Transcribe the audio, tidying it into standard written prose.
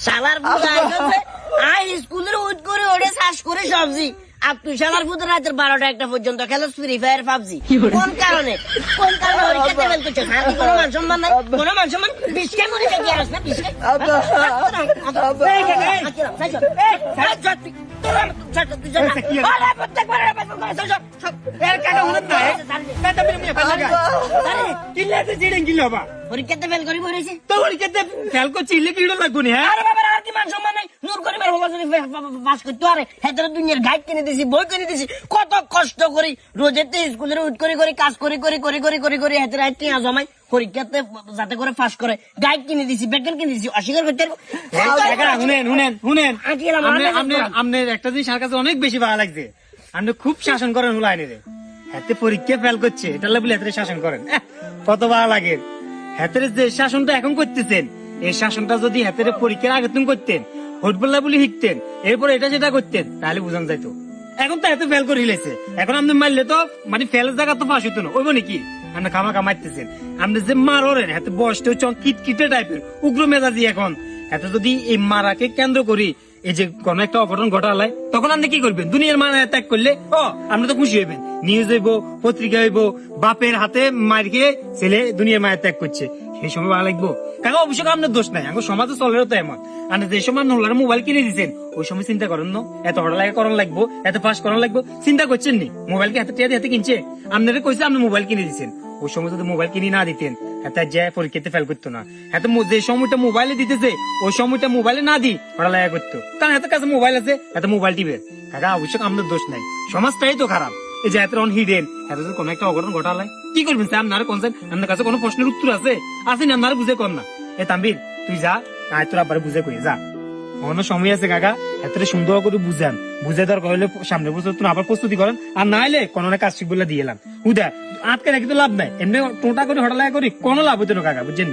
শালার পুত আই স্কুলের উঠ করে ওড়ে চাষ করে সবজি আর তুই শালার পুত রাতের 12টা 1টা পর্যন্ত খেলোস ফ্রি ফায়ার পাবজি। কোন কারণে পরীক্ষাতে ফেল করছিস? আর কি কোনো মান সম্মান নাই? কোনো মান সম্মান? বিস্কে মরে যাবি আর না বিস্কে। পরীক্ষাতে ফেল করি বলেছি তো পরীক্ষাতে ফেল করছি কি লাগবো না? আরে বাবা আর কি মান সম্মান নাই? নূর করিমের পাস করতে আরে হেতরে দুনিয়ার গাইড কিনে দিছি, বই কিনে দিছি, কত কষ্ট করি রোজেতে স্কুলের উঠ করে কাজ করে হেতরে আইতে জমাই পরীক্ষাতে যাতে করে পাস করে গাইড কিনে দিছি, ব্যাগেল কিনে দিছি, অস্বীকার করতে শুনেন আপনার একটা জিনিস আমার কাছে অনেক বেশি ভালো লাগছে। আপনি খুব শাসন করেন হুলাইনে রে, হাতে পরীক্ষা ফেল করছে এটা বলে হাতে শাসন করেন, কত ভালো লাগে। হাতের যে শাসনটা এখন করতেছেন এই শাসনটা যদি হাতের পরীক্ষার আগে তুমি করতেন, হটবল্লা বলে শিখতেন, এরপরে এটা সেটা করতেন তাহলে বুঝান যাইতো। এখন তো এত ফেল করে হিলেছে, এখন আপনি মারলে তো মানে ফেলের জায়গা তো পাস হইতো না, ওইব নাকি? আপনি খামাখা মারতেছেন, আপনি যে মারেন হাতে বয়সটা হচ্ছে কিটকিটে টাইপের উগ্র মেজাজি। এখন এত যদি এই মারাকে কেন্দ্র করি এই যে কোন একটা অঘটন ঘটালায় তখন আপনি কি করবেন? দুনিয়ার মারা ত্যাগ করলে আপনি তো খুশি হইবেন, নিউজ হইব, পত্রিকা হইব, বাপের হাতে মার খেয়ে ছেলে দুনিয়ার মায়া ত্যাগ করছে, সেই সময় ভালো লাগবো? কাকা অবশ্য আপনার দোষ নাই, আমার সমাজে চলে তো এমন। আর যে সময় নোলার মোবাইল কিনে দিচ্ছেন ওই সময় চিন্তা করেন না এত হঠাৎ লাগে করার লাগবো, এত পাস করার লাগবো, চিন্তা করছেন নি? মোবাইল কি হাতে হাতে কিনছে? আপনারা কইছে আপনি মোবাইল কিনে দিচ্ছেন, ওই সময় যদি মোবাইল কিনে না দিতেন হাতে যে পরীক্ষাতে ফেল করতো না। এত যে সময়টা মোবাইলে দিতেছে ওই সময়টা মোবাইলে না দি পড়ালেখা করতো, কারণ এত কাছে মোবাইল আছে এত মোবাইল টিপে। কাকা অবশ্য আপনার দোষ নাই, সমাজটাই তো খারাপ। এই যে এত হিডেন এত কোন একটা অঘটন ঘটালে কি করবেন? আপনারা কোনছেন? আপনার কাছে কোনো প্রশ্নের উত্তর আছে না? আপনারা বুঝে কর না। এ তাম্বির তুই যা, আয় তোর আবার বুঝে কই যা, অন্য সময় আছে কাকা, এত সুন্দর করে বুঝান, বুঝে দরকার হলে সামনে বছর তুমি আবার প্রস্তুতি করেন, আর না হলে কোনো কাজ শিখবলে দিয়ে এলাম উদা আটকে রাখি তো লাভ নাই, এমনি টোটা করে হঠাৎ করি কোনো লাভ হতো না কাকা, বুঝছেন?